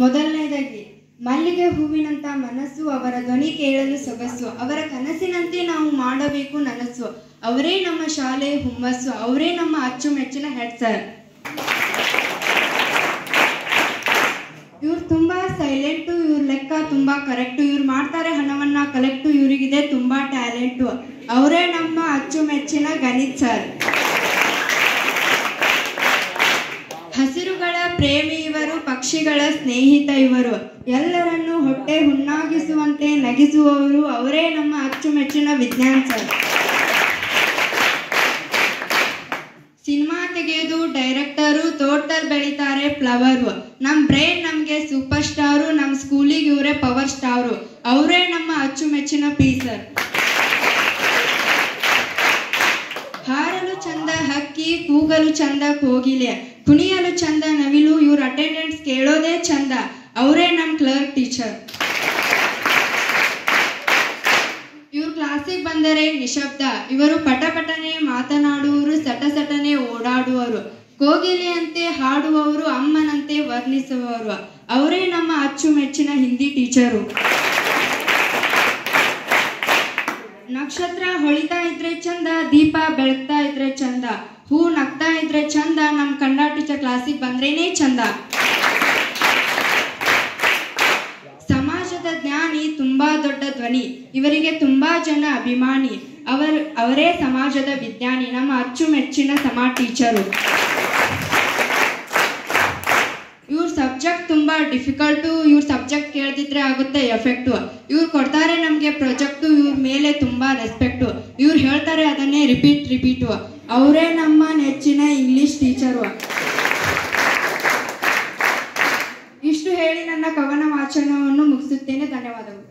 ಮೊದಲನೇದಾಗಿ, ಮಲ್ಲಿಗೆ ಹೂವಿನಂತ ಮನಸ್ಸು, ಅವರ ಧ್ವನಿ ಕೇಳಲು ಸೊಗಸು, ಅವರ ಕನಸಿನಂತೆ ನಾವು ಮಾಡಬೇಕು ನನಸು, ಅವರೇ ನಮ್ಮ ಶಾಲೆ ಹುಮ್ಮಸ್ಸು, ಅವರೇ ನಮ್ಮ ಅಚ್ಚುಮೆಚ್ಚಿನ ಹೆಡ್ ಸರ್. ಇವ್ರು ತುಂಬಾ ಸೈಲೆಂಟು, ಇವ್ರ ಲೆಕ್ಕ ತುಂಬಾ ಕರೆಕ್ಟು, ಇವ್ರು ಮಾಡ್ತಾರೆ ಹಣವನ್ನ ಕಲೆಕ್ಟು, ಇವರಿಗಿದೆ ತುಂಬಾ ಟ್ಯಾಲೆಂಟು, ಅವರೇ ನಮ್ಮ ಅಚ್ಚುಮೆಚ್ಚಿನ ಗಣಿತ್ ಸರ್. ಹಸಿರುಗಳ ಪ್ರೇಮಿ ಇವರು, ಪಕ್ಷಿಗಳ ಸ್ನೇಹಿತ ಇವರು, ಎಲ್ಲರನ್ನೂ ಹೊಟ್ಟೆ ಹುಣ್ಣಾಗಿಸುವಂತೆ ನಗಿಸುವವರು, ಅವರೇ ನಮ್ಮ ಅಚ್ಚುಮೆಚ್ಚಿನ ವಿಜ್ಞಾನ್ ಸರ್. ಸಿನಿಮಾ ತೆಗೆಯೋದು ಡೈರೆಕ್ಟರು, ತೋಟದಲ್ಲಿ ಬೆಳಿತಾರೆ ಫ್ಲವರು, ನಮ್ಮ ಬ್ರೈನ್ ನಮಗೆ ಸೂಪರ್ ಸ್ಟಾರು, ನಮ್ಮ ಸ್ಕೂಲಿಗೆ ಇವರೇ ಪವರ್ ಸ್ಟಾರು, ಅವರೇ ನಮ್ಮ ಅಚ್ಚುಮೆಚ್ಚಿನ ಪಿ ಸರ್. ಹಾರಲು ಚಂದ ಹಕ್ಕಿ, ಕೂಗಲು ಚಂದ ಕೋಗಿಲೆ, ಕುಣಿಯಲು ಚಂದ ನವಿಲು, ಇವ್ರ ಅಟೆಂಡೆನ್ಸ್ ಕೇಳೋದೇ ಚಂದ, ಅವರೇ ನಮ್ಮ ಕ್ಲರ್ಕ್ ಟೀಚರ್. ಇವ್ರು ಕ್ಲಾಸಿಗೆ ಬಂದರೆ ನಿಶಬ್ದ, ಇವರು ಪಟಪಟನೆ ಮಾತನಾಡುವರು, ಸಟಸಟನೆ ಓಡಾಡುವರು, ಕೋಗಿಲೆಯಂತೆ ಹಾಡುವವರು, ಅಮ್ಮನಂತೆ ವರ್ಣಿಸುವವರು, ಅವರೇ ನಮ್ಮ ಅಚ್ಚುಮೆಚ್ಚಿನ ಹಿಂದಿ ಟೀಚರು. ನಕ್ಷತ್ರ ಹೊಳಿತಾ ಇದ್ರೆ ಚಂದ, ದೀಪ ಬೆಳಗ್ತಾ ಇದ್ರೆ ಚಂದ, ಹೂ ನಗ್ತಾ ಇದ್ರೆ ಚಂದ, ನಮ್ಮ ಕನ್ನಡ ಟೀಚರ್ ಕ್ಲಾಸಿಗೆ ಬಂದ್ರೇನೆ ಚಂದ. ಸಮಾಜದ ಜ್ಞಾನಿ, ತುಂಬಾ ದೊಡ್ಡ ಧ್ವನಿ, ಇವರಿಗೆ ತುಂಬಾ ಜನ ಅಭಿಮಾನಿ, ಅವರೇ ಸಮಾಜದ ವಿಜ್ಞಾನಿ, ನಮ್ಮ ಅಚ್ಚುಮೆಚ್ಚಿನ ಸಮಾಜ ಟೀಚರು. ಇವ್ರ ಸಬ್ಜೆಕ್ಟ್ ತುಂಬಾ ಡಿಫಿಕಲ್ಟು, ಇವ್ರ ಸಬ್ಜೆಕ್ಟ್ ಕೇಳ್ದಿದ್ರೆ ಆಗುತ್ತೆ ಎಫೆಕ್ಟು, ಇವ್ರು ಕೊಡ್ತಾರೆ ನಮಗೆ ಪ್ರಾಜೆಕ್ಟು, ಇವ್ರ ಮೇಲೆ ತುಂಬಾ ರೆಸ್ಪೆಕ್ಟು, ಇವ್ರು ಹೇಳ್ತಾರೆ ಅದನ್ನೇ ರಿಪೀಟು, ಅವರೇ ನಮ್ಮ ನೆಚ್ಚಿನ ಇಂಗ್ಲಿಷ್ ಟೀಚರು. ಇಷ್ಟು ಹೇಳಿ ನನ್ನ ಕವನ ವಾಚನವನ್ನು ಮುಗಿಸುತ್ತೇನೆ. ಧನ್ಯವಾದಗಳು.